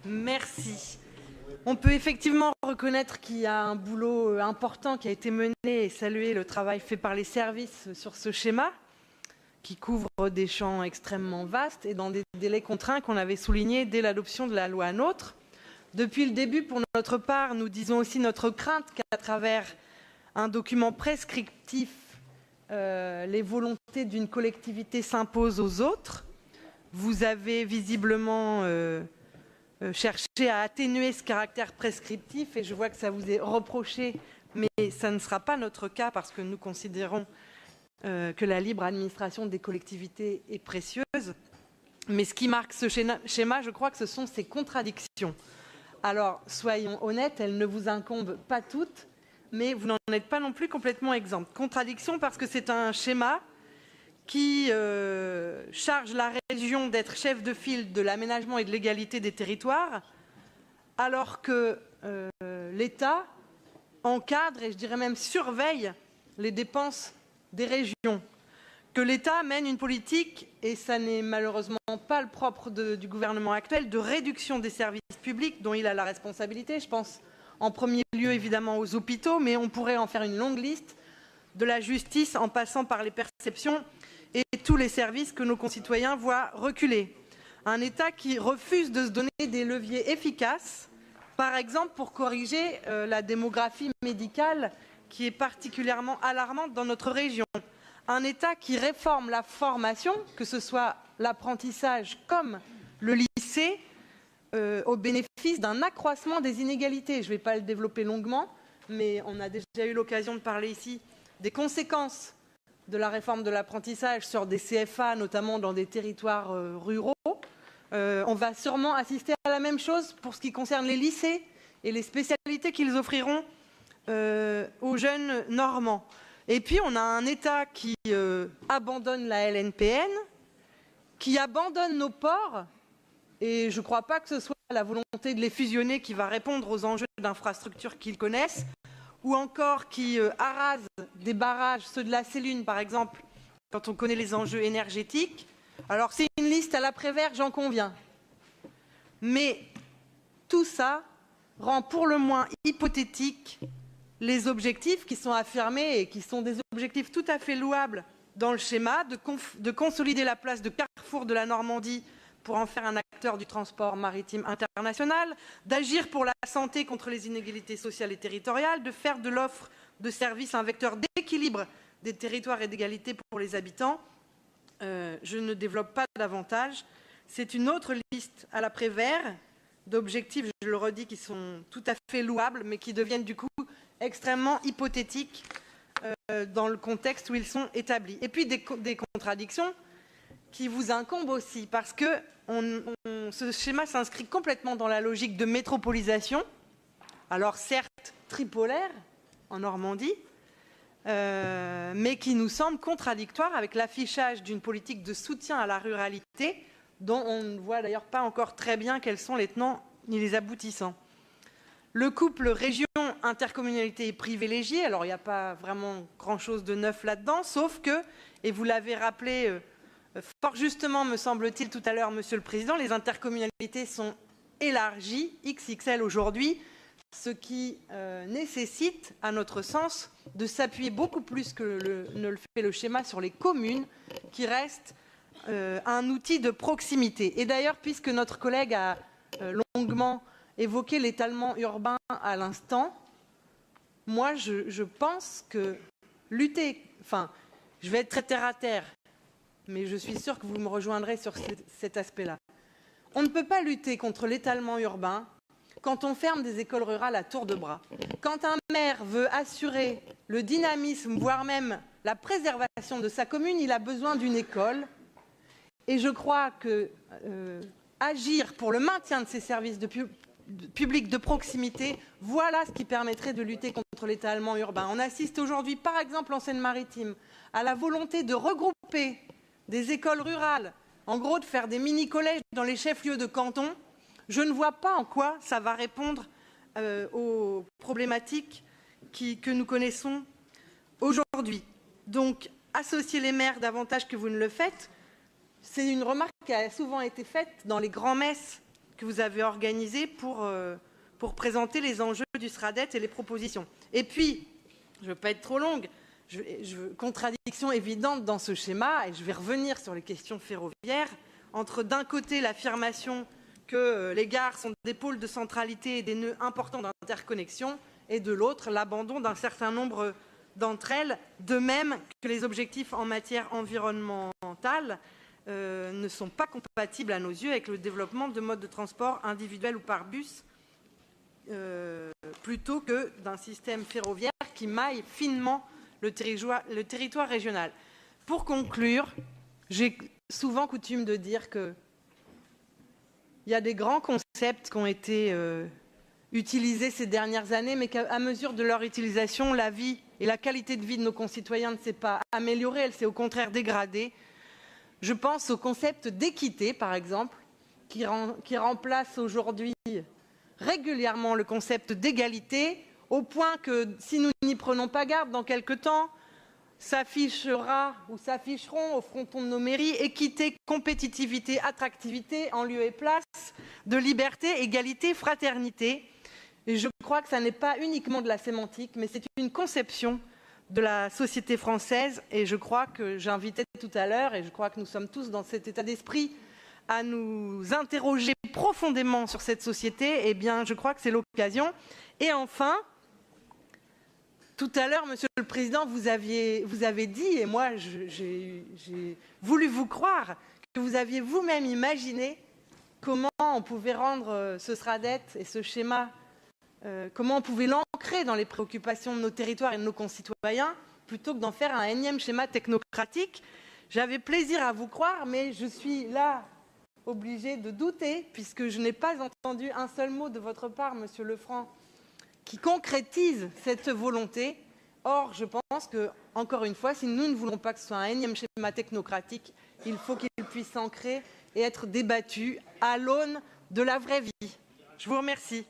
Merci. On peut effectivement reconnaître qu'il y a un boulot important qui a été mené et saluer le travail fait par les services sur ce schéma qui couvre des champs extrêmement vastes et dans des délais contraints qu'on avait soulignés dès l'adoption de la loi NOTRe. Depuis le début, pour notre part, nous disons aussi notre crainte qu'à travers un document prescriptif, les volontés d'une collectivité s'imposent aux autres. Vous avez visiblement cherché à atténuer ce caractère prescriptif et je vois que ça vous est reproché, mais ça ne sera pas notre cas parce que nous considérons que la libre administration des collectivités est précieuse. Mais ce qui marque ce schéma, je crois que ce sont ses contradictions. Alors, soyons honnêtes, elles ne vous incombent pas toutes, mais vous n'en êtes pas non plus complètement exempt. Contradiction parce que c'est un schéma qui charge la région d'être chef de file de l'aménagement et de l'égalité des territoires, alors que l'État encadre et je dirais même surveille les dépenses des régions. Que l'État mène une politique, et ça n'est malheureusement pas le propre du gouvernement actuel, de réduction des services publics dont il a la responsabilité. Je pense en premier lieu évidemment aux hôpitaux, mais on pourrait en faire une longue liste, de la justice en passant par les perceptions et tous les services que nos concitoyens voient reculer. Un État qui refuse de se donner des leviers efficaces, par exemple pour corriger la démographie médicale qui est particulièrement alarmante dans notre région. Un État qui réforme la formation, que ce soit l'apprentissage comme le lycée, au bénéfice d'un accroissement des inégalités. Je ne vais pas le développer longuement, mais on a déjà eu l'occasion de parler ici des conséquences de la réforme de l'apprentissage sur des CFA, notamment dans des territoires ruraux. On va sûrement assister à la même chose pour ce qui concerne les lycées et les spécialités qu'ils offriront aux jeunes normands. Et puis, on a un État qui abandonne la LNPN, qui abandonne nos ports, et je ne crois pas que ce soit la volonté de les fusionner qui va répondre aux enjeux d'infrastructures qu'ils connaissent, ou encore qui arrase des barrages, ceux de la Célune par exemple, quand on connaît les enjeux énergétiques. Alors c'est une liste à la Prévert, j'en conviens. Mais tout ça rend pour le moins hypothétique les objectifs qui sont affirmés et qui sont des objectifs tout à fait louables dans le schéma, de consolider la place de carrefour de la Normandie pour en faire un acteur du transport maritime international, d'agir pour la santé contre les inégalités sociales et territoriales, de faire de l'offre de services un vecteur d'équilibre des territoires et d'égalité pour les habitants. Je ne développe pas davantage. C'est une autre liste à la Prévert d'objectifs, je le redis, qui sont tout à fait louables, mais qui deviennent du coup extrêmement hypothétiques dans le contexte où ils sont établis. Et puis des contradictions qui vous incombent aussi, parce que ce schéma s'inscrit complètement dans la logique de métropolisation, alors certes tripolaire en Normandie, mais qui nous semble contradictoire avec l'affichage d'une politique de soutien à la ruralité, dont on ne voit d'ailleurs pas encore très bien quels sont les tenants ni les aboutissants. Le couple région-intercommunalité est privilégié, alors il n'y a pas vraiment grand-chose de neuf là-dedans, sauf que, et vous l'avez rappelé fort justement, me semble-t-il, tout à l'heure, Monsieur le Président, les intercommunalités sont élargies, XXL aujourd'hui, ce qui nécessite, à notre sens, de s'appuyer beaucoup plus que ne le fait le schéma sur les communes, qui restent un outil de proximité. Et d'ailleurs, puisque notre collègue a longuement évoqué l'étalement urbain à l'instant, moi, je pense que lutter, enfin, je vais être très terre à terre, mais je suis sûre que vous me rejoindrez sur cet aspect-là. On ne peut pas lutter contre l'étalement urbain quand on ferme des écoles rurales à tour de bras. Quand un maire veut assurer le dynamisme, voire même la préservation de sa commune, il a besoin d'une école. Et je crois que agir pour le maintien de ces services publics de proximité, voilà ce qui permettrait de lutter contre l'étalement urbain. On assiste aujourd'hui, par exemple en Seine-Maritime, à la volonté de regrouper des écoles rurales, en gros de faire des mini-collèges dans les chefs-lieux de canton. Je ne vois pas en quoi ça va répondre aux problématiques que nous connaissons aujourd'hui. Donc, associer les maires davantage que vous ne le faites, c'est une remarque qui a souvent été faite dans les grands-messes que vous avez organisé pour présenter les enjeux du SRADET et les propositions. Et puis, je ne veux pas être trop longue, contradiction évidente dans ce schéma, et je vais revenir sur les questions ferroviaires, entre d'un côté l'affirmation que les gares sont des pôles de centralité et des nœuds importants d'interconnexion, et de l'autre l'abandon d'un certain nombre d'entre elles, de même que les objectifs en matière environnementale ne sont pas compatibles à nos yeux avec le développement de modes de transport individuels ou par bus, plutôt que d'un système ferroviaire qui maille finement le territoire régional. Pour conclure, j'ai souvent coutume de dire qu'il y a des grands concepts qui ont été utilisés ces dernières années, mais qu'à mesure de leur utilisation, la vie et la qualité de vie de nos concitoyens ne s'est pas améliorée, elle s'est au contraire dégradée. Je pense au concept d'équité, par exemple, qui remplace aujourd'hui régulièrement le concept d'égalité, au point que si nous n'y prenons pas garde, dans quelque temps, s'affichera ou s'afficheront au fronton de nos mairies équité, compétitivité, attractivité en lieu et place de liberté, égalité, fraternité. Et je crois que ça n'est pas uniquement de la sémantique, mais c'est une conception de la société française. Et je crois que j'invitais tout à l'heure, et je crois que nous sommes tous dans cet état d'esprit, à nous interroger profondément sur cette société. Eh bien, je crois que c'est l'occasion. Et enfin, tout à l'heure, Monsieur le Président, vous avez dit, et moi j'ai voulu vous croire, que vous aviez vous-même imaginé comment on pouvait rendre ce SRADET et ce schéma, comment on pouvait l'ancrer dans les préoccupations de nos territoires et de nos concitoyens, plutôt que d'en faire un énième schéma technocratique. J'avais plaisir à vous croire, mais je suis là obligée de douter, puisque je n'ai pas entendu un seul mot de votre part, Monsieur Lefranc, qui concrétise cette volonté. Or, je pense que, encore une fois, si nous ne voulons pas que ce soit un énième schéma technocratique, il faut qu'il puisse s'ancrer et être débattu à l'aune de la vraie vie. Je vous remercie.